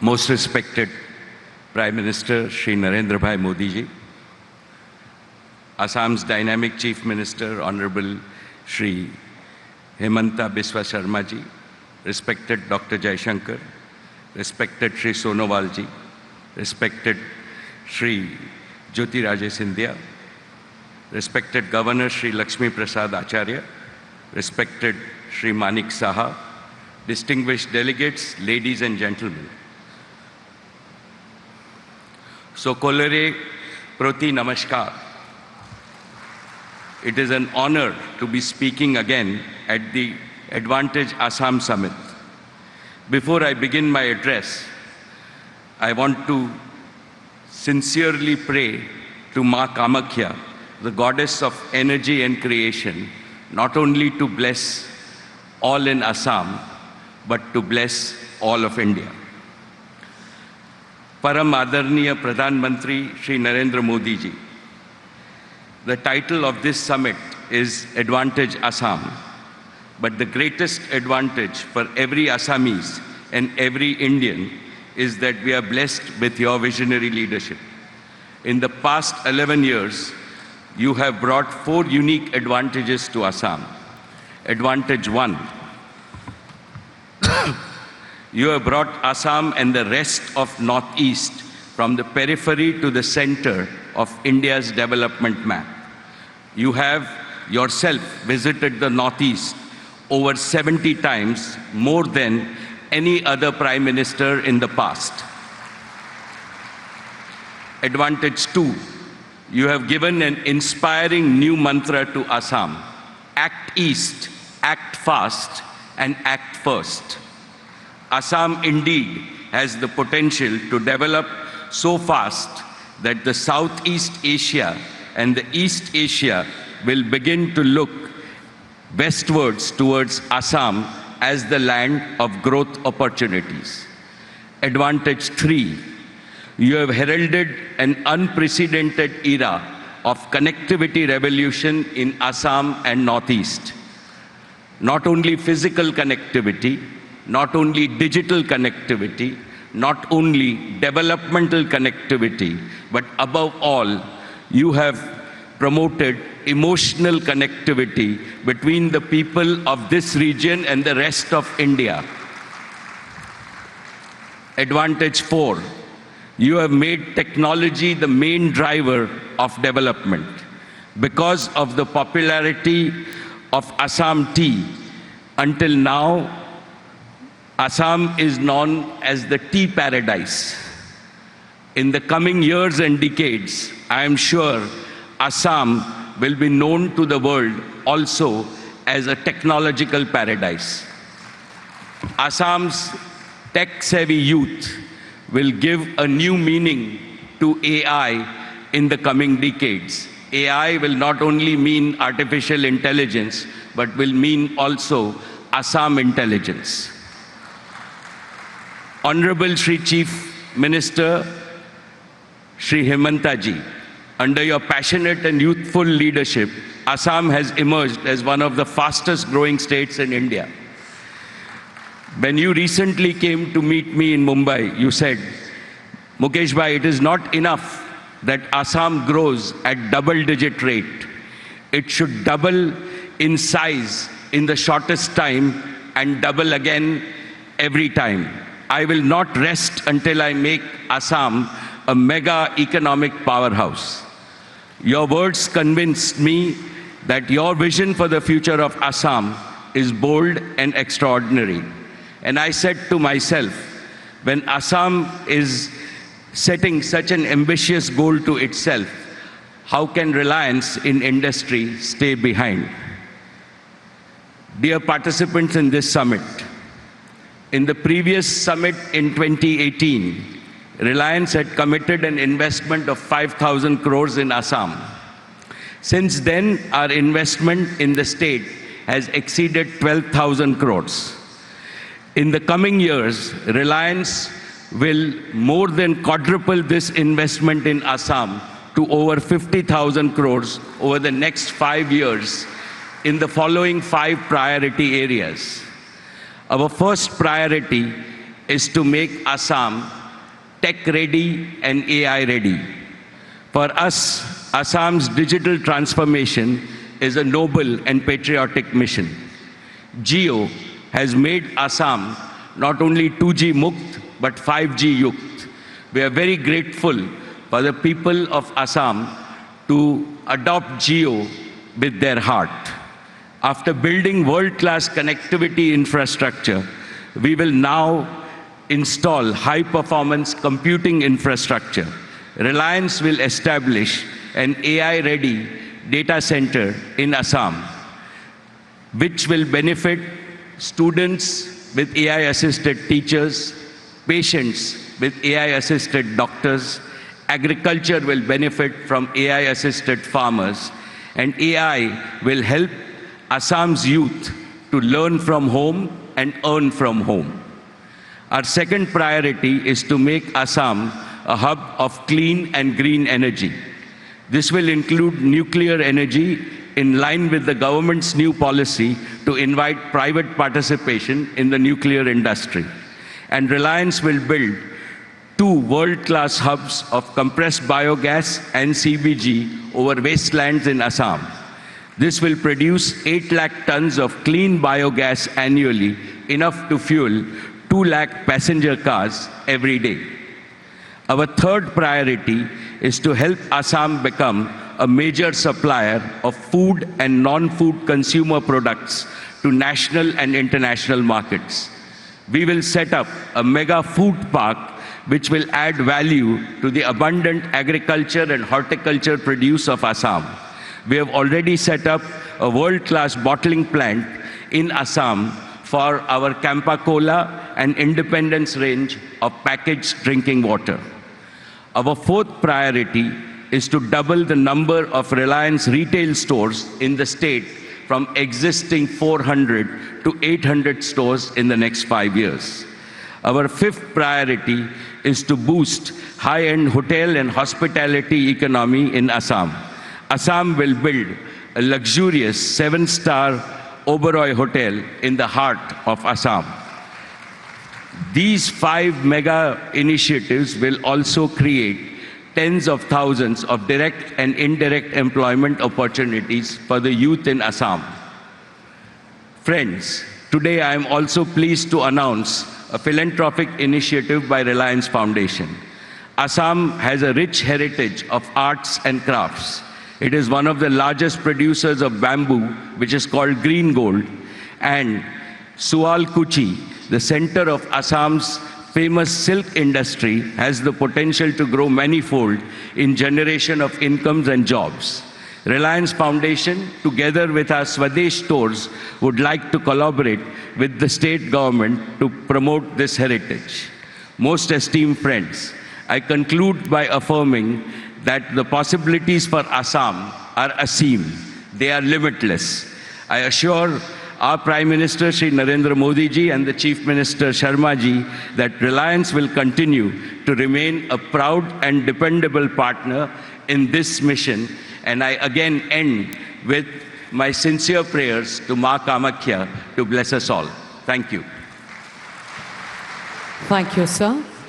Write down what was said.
Most respected Prime Minister Shri Narendra Bhai Modi ji, Assam's dynamic Chief Minister Honorable Shri Himanta Biswa Sharma ji, respected Dr. Jaishankar, respected Shri Sonowal ji, respected Shri Jyoti Raje Scindia, respected Governor Shri Lakshmi Prasad Acharya, respected Shri Manik Saha, distinguished delegates, ladies and gentlemen. Sokolere Proti Namaskar. It is an honor to be speaking again at the Advantage Assam Summit. Before I begin my address, I want to sincerely pray to Ma Kamakhya, the goddess of energy and creation, not only to bless all in Assam, but to bless all of India. Param Adarniya Pradhan Mantri Shri Narendra Modi ji. The title of this summit is Advantage Assam, but the greatest advantage for every Assamese and every Indian is that we are blessed with your visionary leadership. In the past 11 years, you have brought 4 unique advantages to Assam. Advantage 1, you have brought Assam and the rest of Northeast from the periphery to the center of India's development map. You have yourself visited the Northeast over 70 times, more than any other Prime Minister in the past. Advantage 2, you have given an inspiring new mantra to Assam: act east, act fast, and act first. Assam indeed has the potential to develop so fast that the Southeast Asia and the East Asia will begin to look westwards towards Assam as the land of growth opportunities. Advantage 3, you have heralded an unprecedented era of connectivity revolution in Assam and Northeast. Not only physical connectivity, not only digital connectivity, not only developmental connectivity, but above all, you have promoted emotional connectivity between the people of this region and the rest of India. Advantage 4, you have made technology the main driver of development. Because of the popularity of Assam tea, until now, Assam is known as the tea paradise. In the coming years and decades, I am sure Assam will be known to the world also as a technological paradise. Assam's tech-savvy youth will give a new meaning to AI in the coming decades. AI will not only mean artificial intelligence, but will mean also Assam intelligence. Honorable Shri Chief Minister Shri Himanta ji, under your passionate and youthful leadership, Assam has emerged as one of the fastest growing states in India. When you recently came to meet me in Mumbai, you said, Mukesh bhai, it is not enough that Assam grows at double-digit rate. It should double in size in the shortest time and double again every time. I will not rest until I make Assam a mega economic powerhouse. Your words convinced me that your vision for the future of Assam is bold and extraordinary. And I said to myself, when Assam is setting such an ambitious goal to itself, how can reliance in industry stay behind? Dear participants in this summit, in the previous summit in 2018, Reliance had committed an investment of 5,000 crores in Assam. Since then, our investment in the state has exceeded 12,000 crores. In the coming years, Reliance will more than quadruple this investment in Assam to over 50,000 crores over the next 5 years in the following 5 priority areas. Our first priority is to make Assam tech-ready and AI-ready. For us, Assam's digital transformation is a noble and patriotic mission. Jio has made Assam not only 2G Mukt, but 5G Yukt. We are very grateful for the people of Assam to adopt Jio with their heart. After building world-class connectivity infrastructure, we will now install high-performance computing infrastructure. Reliance will establish an AI-ready data center in Assam, which will benefit students with AI-assisted teachers, patients with AI-assisted doctors. Agriculture will benefit from AI-assisted farmers, and AI will help Assam's youth to learn from home and earn from home. Our second priority is to make Assam a hub of clean and green energy. This will include nuclear energy in line with the government's new policy to invite private participation in the nuclear industry. And Reliance will build 2 world-class hubs of compressed biogas and CBG over wastelands in Assam. This will produce 8 lakh tons of clean biogas annually, enough to fuel 2 lakh passenger cars every day. Our third priority is to help Assam become a major supplier of food and non-food consumer products to national and international markets. We will set up a mega food park which will add value to the abundant agriculture and horticulture produce of Assam. We have already set up a world-class bottling plant in Assam for our Campa Cola and Independence range of packaged drinking water. Our fourth priority is to double the number of Reliance retail stores in the state from existing 400 to 800 stores in the next 5 years. Our fifth priority is to boost high-end hotel and hospitality economy in Assam. Assam will build a luxurious 7-star Oberoi hotel in the heart of Assam. These 5 mega initiatives will also create tens of thousands of direct and indirect employment opportunities for the youth in Assam. Friends, today I am also pleased to announce a philanthropic initiative by Reliance Foundation. Assam has a rich heritage of arts and crafts. It is one of the largest producers of bamboo, which is called green gold, and Sualkuchi, the center of Assam's famous silk industry, has the potential to grow manifold in generation of incomes and jobs. Reliance Foundation, together with our Swadesh stores, would like to collaborate with the state government to promote this heritage. Most esteemed friends, I conclude by affirming that the possibilities for Assam are aseem. They are limitless. I assure our Prime Minister Shri Narendra Modi ji and the Chief Minister Sharma ji that Reliance will continue to remain a proud and dependable partner in this mission. And I again end with my sincere prayers to Ma Kamakhya to bless us all. Thank you. Thank you, sir.